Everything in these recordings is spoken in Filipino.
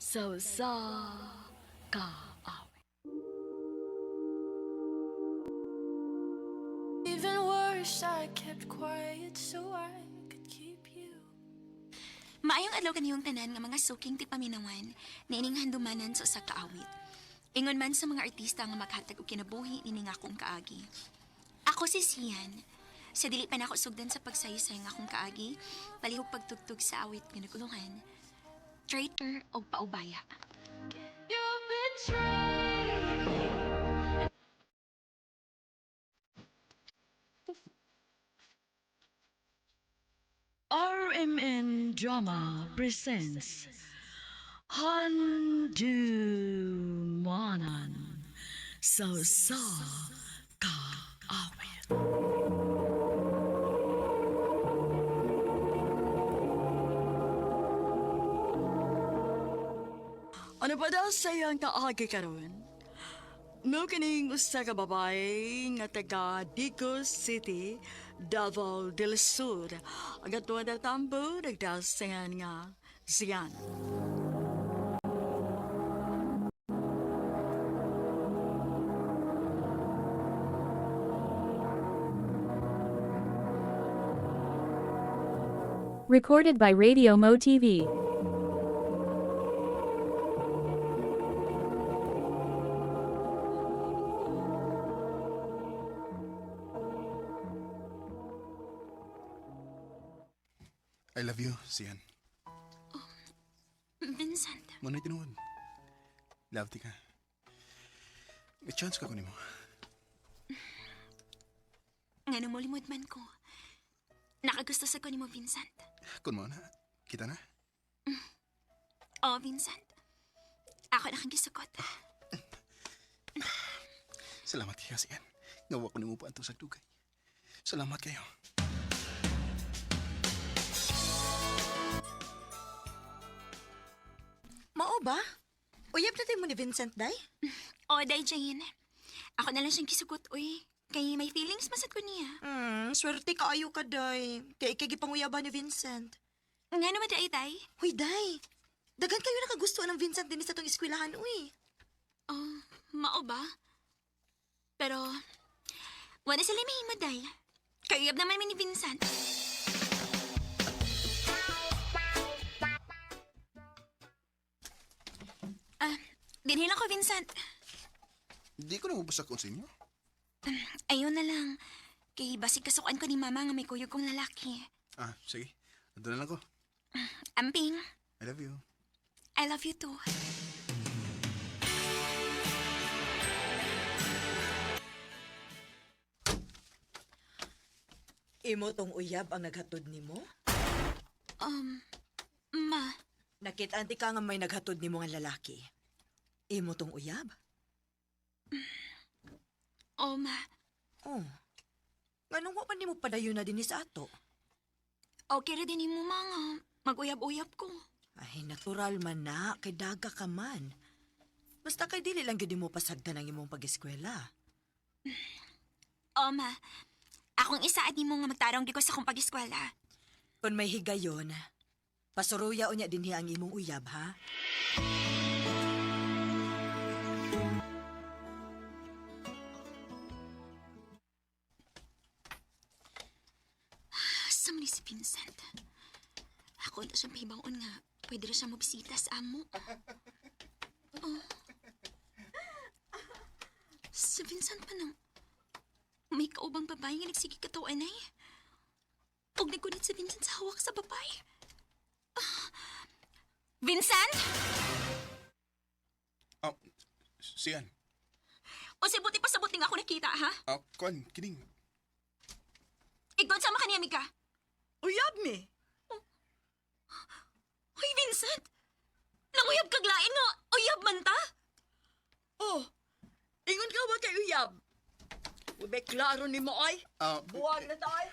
sa kaawit. Even worse, I kept quiet so I could keep you. Maayong adlaw kaniyong tanan nga mga suking ti paminawan na ining handumanan sa usa ka awit. Ingon man sa mga artista nga maghatag og kinabuhi nini nga akong kaagi. Ako si Sian. Sa dili pa nako sugdan sa pagsayusay nga akong kaagi, palihog pagtugtog sa awit nga naguluhan. Traitor o paubaya. You betrayed me. RMN Drama presents Handumanan sa kaawit. Ano ba daw sayang kaagi karon? No kining usa ka babae nga taga Digos City, Davao del Sur. Ang atuwa na tambo, nagdasingan nga siyan. Recorded by Radio Mo TV. I love you, Sian. Vincent, Mano'y tinuod. Love ti ka. May chance ka kunin mo. nga nang mulimod man ko. Nakagusto sa ko ni mo, Vincent. Kun mo na. Kita na. Oh, Vincent. Ako na kang gisukot. Salamat kaya, Sian. Ngawa ko ni mo pa ang sa dugay. Salamat kayo. Mao ba? Uyab na tayo mo ni Vincent, day? Oh, day, Jane. Ako na lang siyang gisukot, uy. Kay may feelings masat ko niya. Swerte ka ayo ka, day. Kaya ikigipanguyaban ni Vincent. Nga naman, day. Huy, day. Dagan kayo nakagustuhan ng Vincent din sa tong eskwelahan, uy. Oh, mao ba? Pero, wala sila may mo, day. Kayab naman ni Vincent. Dinhin ako, Vincent. Hindi ko na mabasak kung sa inyo. Ayun na lang. Kay basig kasukan ko ni Mama nga may kuyog kong lalaki. Sige. Nandun na lang ko. Amping, I love you. I love you too. Imo tong uyab ang naghatod nimo? Ma, Nakit-anti ka nga may naghatod nimo nga lalaki. Imo tong uyab? oh ma. Oh. Nganong wa pa nimo padayon na dinhi sa ato? Okay ra din mo mga mag-uyab-uyab ko. Ay, natural man na. Kay daga ka man. Basta kay dili lang gyud mo pasagdan ang imong pag-eskwela. Oh ma, akong isaad ni mo nga magtarong di ko sa kong pag-eskwela. Kung may higayon, pasuruya unya dinhi ang imong uyab, ha? Asa man ni si Vincent? Ako na siyang pahibaon nga. Pwede rin siya mabisita sa amo. Oh. Si Vincent pa nang may kaubang babae nga nagsige katawan ay. Huwag nagkunit si Vincent sa hawak sa babae. Vincent? Sian. O si buti pa sa buting ako nakita, ha? Kuan, kining. Igod sama ka niya, Mika. Uyab mi! Hoy, Vincent! Nanguyab kaglain nga. Uyab man ta. Oh, ingon ka ba kay uyab? Ube klaro ni mo ay. Buwag na tayo.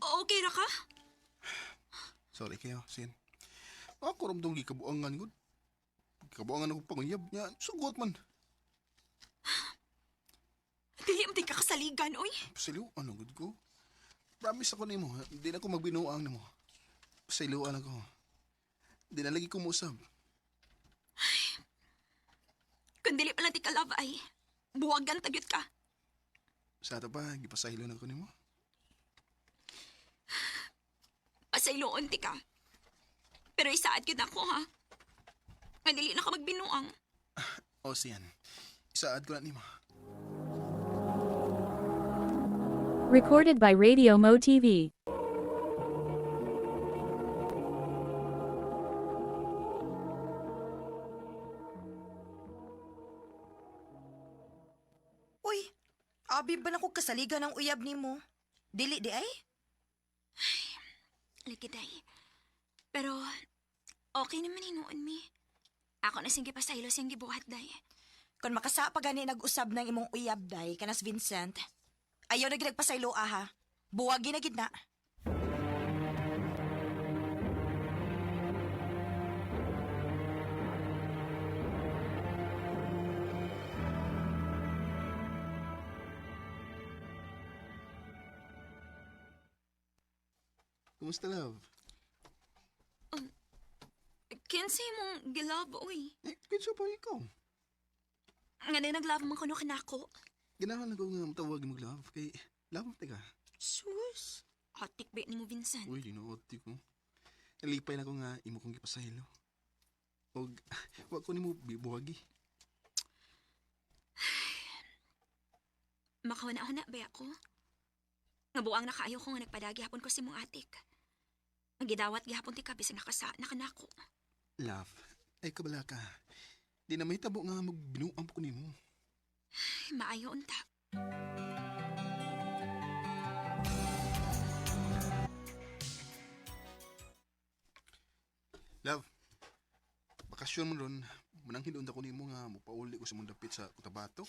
Okay ra ka? Sorry kayo, Sian. Ako ramdong gikabuangan gud. Kabuangan ako panguyab niya. Sugot man. Dili mo di ka kasaligan, oy. Pasaliw, ano gud ko? Promise ako nimo, hindi na ako magbinuang nimo. Pasayloan ako. Hindi na lagi ko musab. Kung dili pa lang ti ka love ay, buwagan tagyot ka. Sa ato pa, gipasaylo na ko nimo. Pasayloon ti ka. Pero isaad yun ako ha. Nga dili na ka magbinuang. O siyan, isaad ko na nimo. Recorded by Radio Mo TV. Uy, abi ba na ko kasaligan ng uyab ni mo? Dili di ay? Lagi day. Pero, okay naman hinuon mi. Ako na sing gipasaylo siyang gibuhat day. Kung makasa pa gani nag-usab ng imong uyab day kanas Vincent, ayaw na ginagpasaylo ha. Buwagi na gid na. Kumusta, love? Kinsay mong gilove, uy. Kinsa pa ikaw? Nga na naglove man kuno kanako. Ganahan ako nga matawag mo, love. Kay, love, teka. Sus. Hatik ba ni mo, Vincent? Uy, dinuoti ko. Nalipay na ko nga imo kong gipasaylo. Og, wag ko nimo bibuwagi. Makawana-una ba ako? Nga buang na kaayo ko nga nagpadagi hapon ko si mong atik. Ang gidawat gihapon ti ka bisag nakasa na kanako. Love, ay kabala ka. Di na may tabo nga magbinuang ko nimo. Ay, maayo unta. Love, bakasyon mo ron, manang hinunta ko nimo nga mupauli ko sa mong dapit sa Cotabato.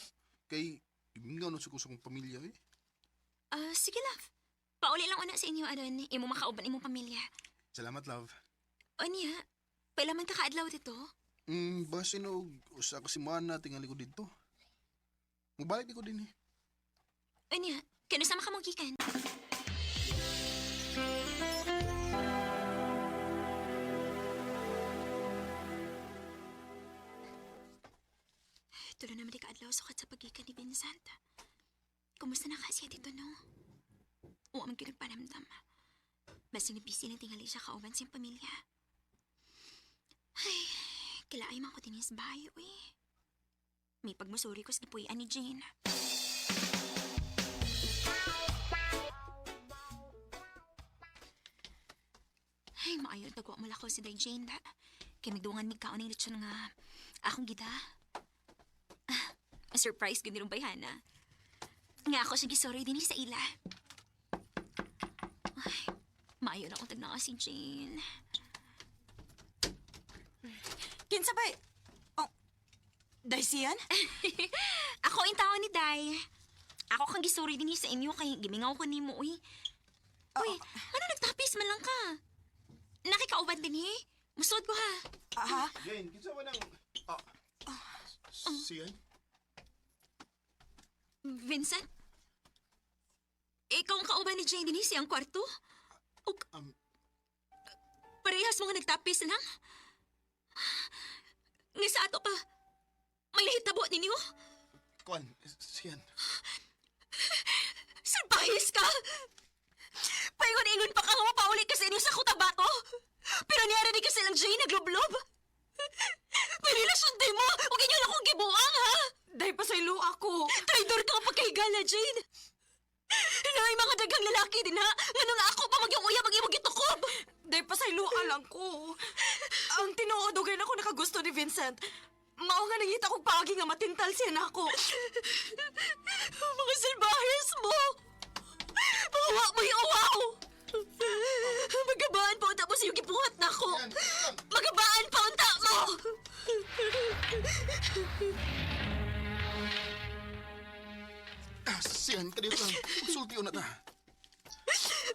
Kay, ibingaw na sa kong pamilya eh. Sige love. Pauli lang una sa inyo aron imo makauban imong pamilya. Salamat, love. O niya, pailaman ka kaadlaw dito? Base no, usa ko si Mana, tingali ko dito. Mabalik di ko din eh. O niya, kano sama ka mong gikan? Tulo naman di kaadlaw sukat sa pagikan ni Vincent. Kumusta na kasi dito, no? Huwag man kinagpanamdam. Basta busy na tingali siya kauban siyang pamilya. Ay, kilaay man ko tinis bayo eh. May pagmusuri ko sa gipuyan ni Jane. Ay, maayo tagwa mo lakaw si Day Jane da. Kaya magduangan mig kaon ng lechon nga akong gida. Surprise gani rong bayhana. Nga ako siya gisorry din sa ila. Ay, maayo na akong tagnaka si Jane. Kinsa ba? Oh, day siyan? Ako yung tao ni Day. Ako kang gisorry din sa inyo kay gimingaw ko nimo, uy. Uy, ano nagtapis man lang ka? Nakikauban din eh. Musod ko ha. Aha. Jane, kinsa ba nang... Siyan? Vincent? Ikaw ang kauban ni Jane din siyang kwarto? O, parehas mga nagtapis lang? Nga sa ato pa, may nahitabo ninyo? Kwan, siyan. Salbahis ka! Paingon-ingon pa ka nga mapauli ka sa inyo sa Cotabato! Pero niyara di ka silang Jane naglublob! Pinilasyon mo! Huwag inyo lang akong gibuang, ha! Day pasaylo ako. Traidor ka pagkahigala, Jane! Nay, mga dagang lalaki din, ha? Nga nung ako pa mag-iuya, mag-imog itukob! Day pasaylo lang ko. Ang tinuodugay na ko nakagusto ni Vincent. Mao nga nangita kong pagi nga matintal siya na ako. Mga salbahis mo! Mawa mo yung uwaw! Magabaan pa unta mo sa yung gibuhat na ko! Magabaan pa unta mo! Siyan, kanito lang. Sulti na ta.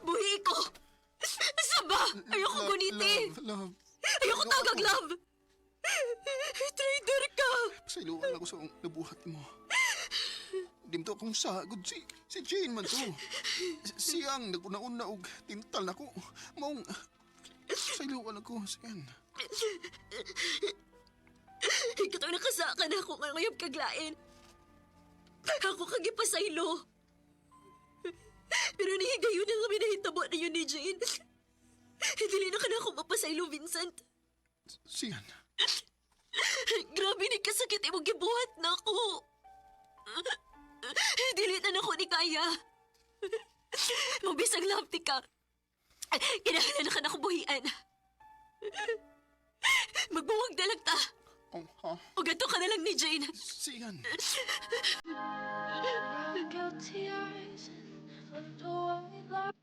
Buhi ko! Saba! Ayoko guniti! Love. Ayoko tagag, love! Traitor ka! Pasayloan ako sa nabuhat mo. Dimto akong sagod si Jane man to. Siyang naguna-una og tintal na ko. Maong sayluan ako siyan. Ikatong nakasaka na ako nga ngayong kaglain. Ako kagipasaylo. Pero nihigayon na kami nahitabo na yun ni Jane. Dili na ka na ako mapasaylo, Vincent. Siyan. Grabe ni kasakit imong gibuhat na ako. Dili na ako ni kaya. Mabisang lamti ka. Kinahanglan na ka na buhian. Magbuwag na lang ta. Oh, ha? O ganito ka na lang ni Jane. Siyan. Guilty eyes and flipped away like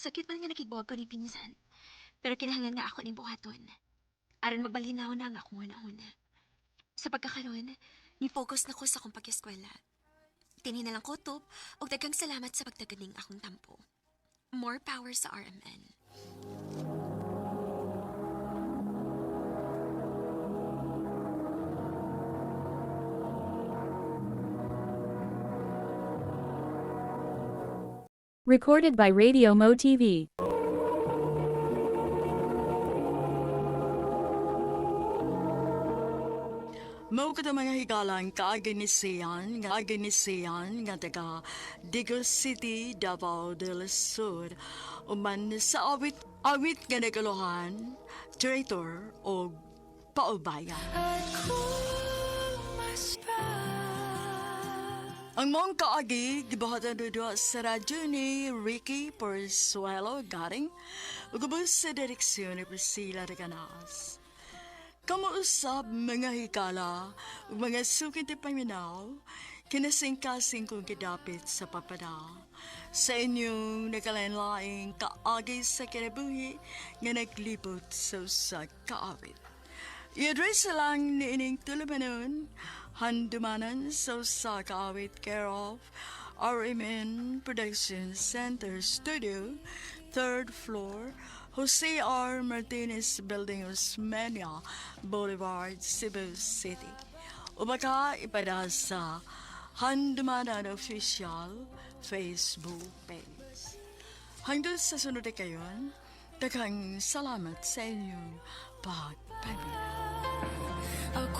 Sakit man nga nakigbuwag ko ni Pinsan. Pero kinahanglan nga ako ni buhaton. Aron magbalinaw na ang akong una-una. Sa pagkakaroon, ni-focus na ko sa akong pag-eskwela. Tini na lang kutob, o daghang salamat sa pagtaganing akong tampo. More power sa RMN. Recorded by Radio Mo TV. Mao kada mga higalang kaaganisiyan nga taga Digos City, Davao del Sur. Uman sa awit nga nagalohan, traitor o paubaya. I'd cool my spine. Ang mong kaagi, gibahatan doon sa radyo ni Ricky Porzuelo Garing, ugubos sa direksyon ni Priscilla Reganas. Kamuusap mga hikala, ug mga sukin ti paminaw, kinasing-kasing kong kidapit sa papanaw. Sa inyong nakalanlaing kaagi sa kinabuhi nga naglibot sa kaawit. I-address lang ni ining tulumanon, handumanan sa kaawit care of RMN Production Center Studio, 3rd floor, Jose R. Martinez Building, Osmeña Boulevard, Cebu City. O baka ipada sa Handumanan Official Facebook page. Hanggang sa sunod na kayon, daghang salamat sa inyong pagpapila.